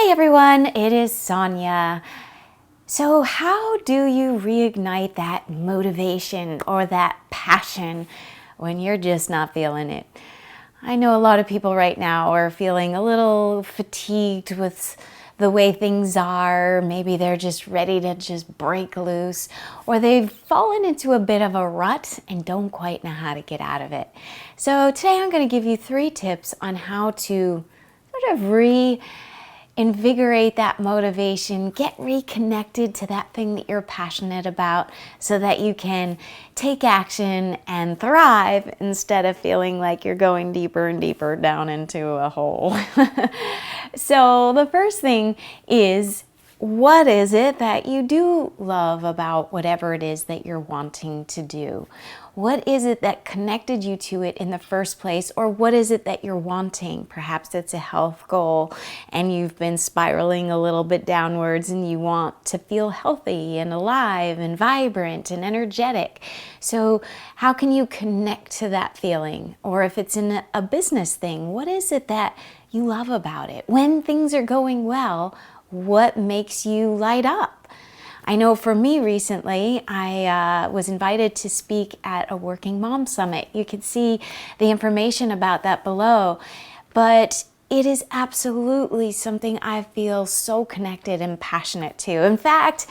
Hey everyone, it is Sonia. So how do you reignite that motivation or that passion when you're just not feeling it? I know a lot of people right now are feeling a little fatigued with the way things are. Maybe they're just ready to just break loose, or they've fallen into a bit of a rut and don't quite know how to get out of it. So today I'm going to give you 3 tips on how to sort of invigorate that motivation, get reconnected to that thing that you're passionate about so that you can take action and thrive instead of feeling like you're going deeper and deeper down into a hole. So the first thing is, what is it that you do love about whatever it is that you're wanting to do? What is it that connected you to it in the first place? Or what is it that you're wanting? Perhaps it's a health goal and you've been spiraling a little bit downwards and you want to feel healthy and alive and vibrant and energetic. So how can you connect to that feeling? Or if it's in a business thing, what is it that you love about it? When things are going well, what makes you light up? I know for me recently, I was invited to speak at a Working Mom Summit. You can see the information about that below, but it is absolutely something I feel so connected and passionate to. In fact,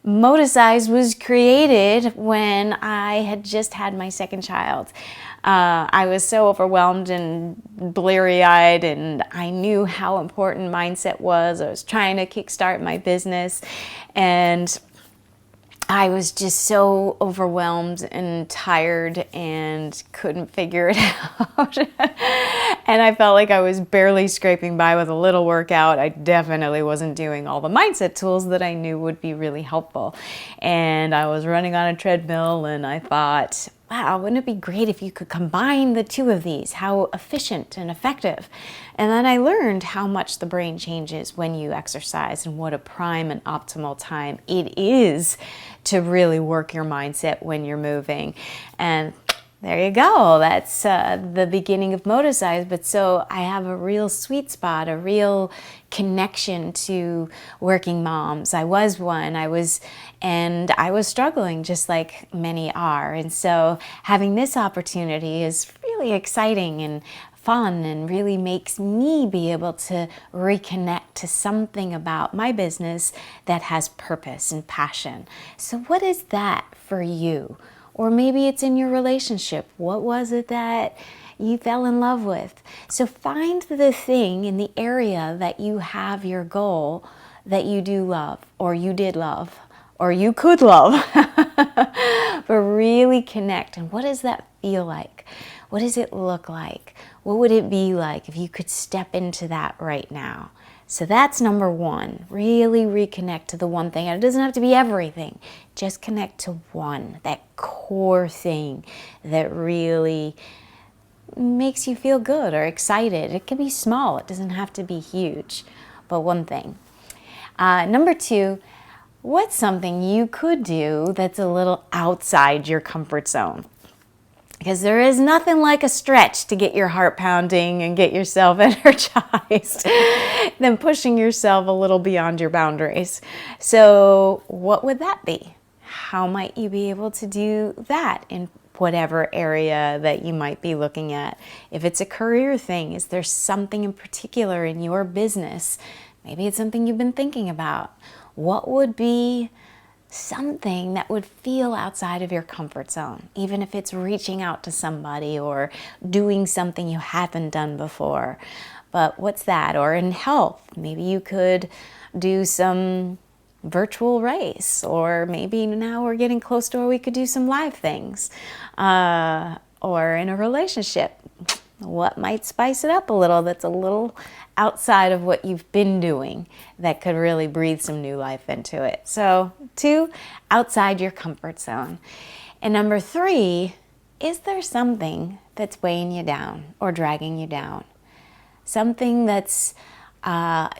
Motosize was created when I had just had my second child. I was so overwhelmed and bleary-eyed, and I knew how important mindset was. I was trying to kickstart my business, and I was just so overwhelmed and tired and couldn't figure it out. And I felt like I was barely scraping by with a little workout. I definitely wasn't doing all the mindset tools that I knew would be really helpful. And I was running on a treadmill, and I thought, wow, wouldn't it be great if you could combine the 2 of these? How efficient and effective. And then I learned how much the brain changes when you exercise and what a prime and optimal time it is to really work your mindset when you're moving. And there you go. That's the beginning of Motosize. But so I have a real sweet spot, a real connection to working moms. I was one. I was struggling just like many are. And so having this opportunity is really exciting and fun and really makes me be able to reconnect to something about my business that has purpose and passion. So what is that for you? Or maybe it's in your relationship. What was it that you fell in love with? So find the thing in the area that you have your goal that you do love, or you did love, or you could love. But really connect. And what does that feel like? What does it look like? What would it be like if you could step into that right now? So that's number 1. Really reconnect to the one thing. And it doesn't have to be everything. Just connect to one, that core thing that really makes you feel good or excited. It can be small. It doesn't have to be huge, but one thing. Number 2, what's something you could do that's a little outside your comfort zone? Because there is nothing like a stretch to get your heart pounding and get yourself energized than pushing yourself a little beyond your boundaries. So what would that be? How might you be able to do that in whatever area that you might be looking at? If it's a career thing, is there something in particular in your business? Maybe it's something you've been thinking about. What would be something that would feel outside of your comfort zone, even if it's reaching out to somebody or doing something you haven't done before? But what's that? Or in health, maybe you could do some virtual race, or maybe now we're getting close to where we could do some live things. Or in a relationship, what might spice it up a little that's a little outside of what you've been doing that could really breathe some new life into it? So 2, outside your comfort zone. And number 3, is there something that's weighing you down or dragging you down? Something that's,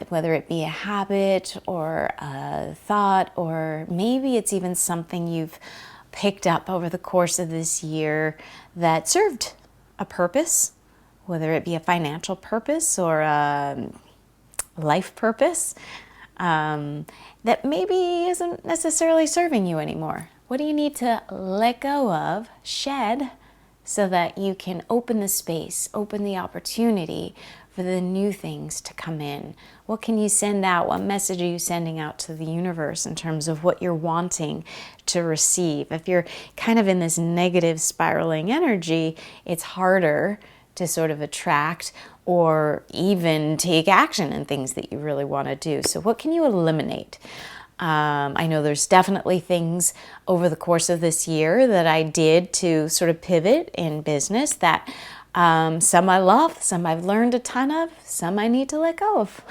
whether it be a habit or a thought, or maybe it's even something you've picked up over the course of this year that served a purpose, whether it be a financial purpose or life purpose that maybe isn't necessarily serving you anymore? What do you need to let go of, shed, so that you can open the space, open the opportunity for the new things to come in? What can you send out? What message are you sending out to the universe in terms of what you're wanting to receive? If you're kind of in this negative spiraling energy, it's harder to sort of attract or even take action in things that you really want to do. So what can you eliminate? I know there's definitely things over the course of this year that I did to sort of pivot in business that some I love, some I've learned a ton of, some I need to let go of.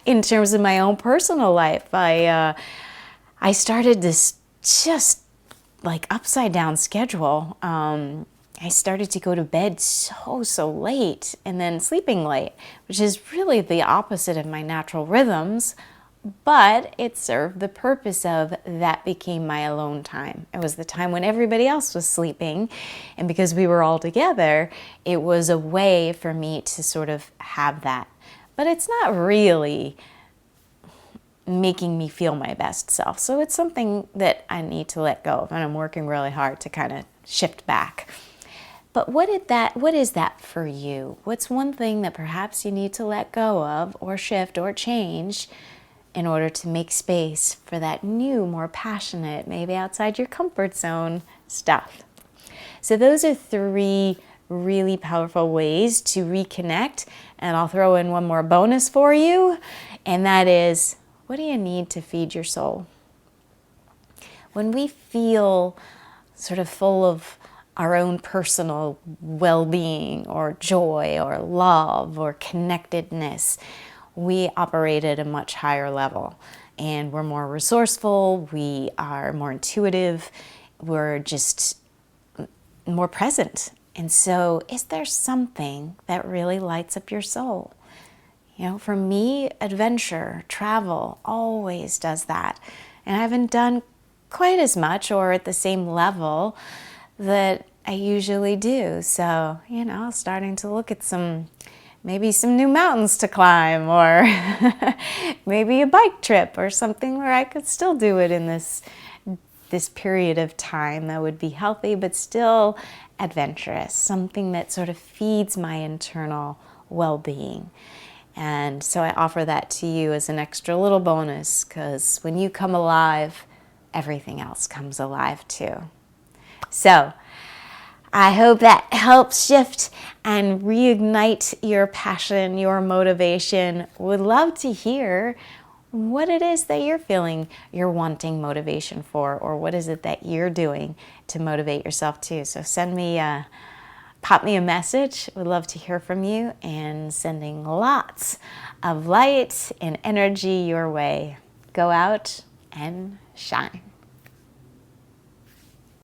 In terms of my own personal life, I started this just like upside down schedule. I started to go to bed so late and then sleeping late, which is really the opposite of my natural rhythms. But it served the purpose of that became my alone time. It was the time when everybody else was sleeping. And because we were all together, it was a way for me to sort of have that. But it's not really making me feel my best self. So it's something that I need to let go of. And I'm working really hard to kind of shift back. But what is that for you? What's one thing that perhaps you need to let go of or shift or change in order to make space for that new, more passionate, maybe outside your comfort zone stuff? So those are 3 really powerful ways to reconnect. And I'll throw in one more bonus for you. And that is, what do you need to feed your soul? When we feel sort of full of our own personal well-being or joy or love or connectedness, we operate at a much higher level, and we're more resourceful, we are more intuitive, we're just more present. And so is there something that really lights up your soul? You know, for me, adventure, travel always does that. And I haven't done quite as much or at the same level that I usually do. So, you know, starting to look at maybe some new mountains to climb, or maybe a bike trip or something where I could still do it in this period of time that would be healthy but still adventurous, something that sort of feeds my internal well-being. And so I offer that to you as an extra little bonus, because when you come alive, everything else comes alive too. So I hope that helps shift and reignite your passion, your motivation. Would love to hear what it is that you're feeling you're wanting motivation for, or what is it that you're doing to motivate yourself too. So pop me a message. Would love to hear from you, and sending lots of light and energy your way. Go out and shine.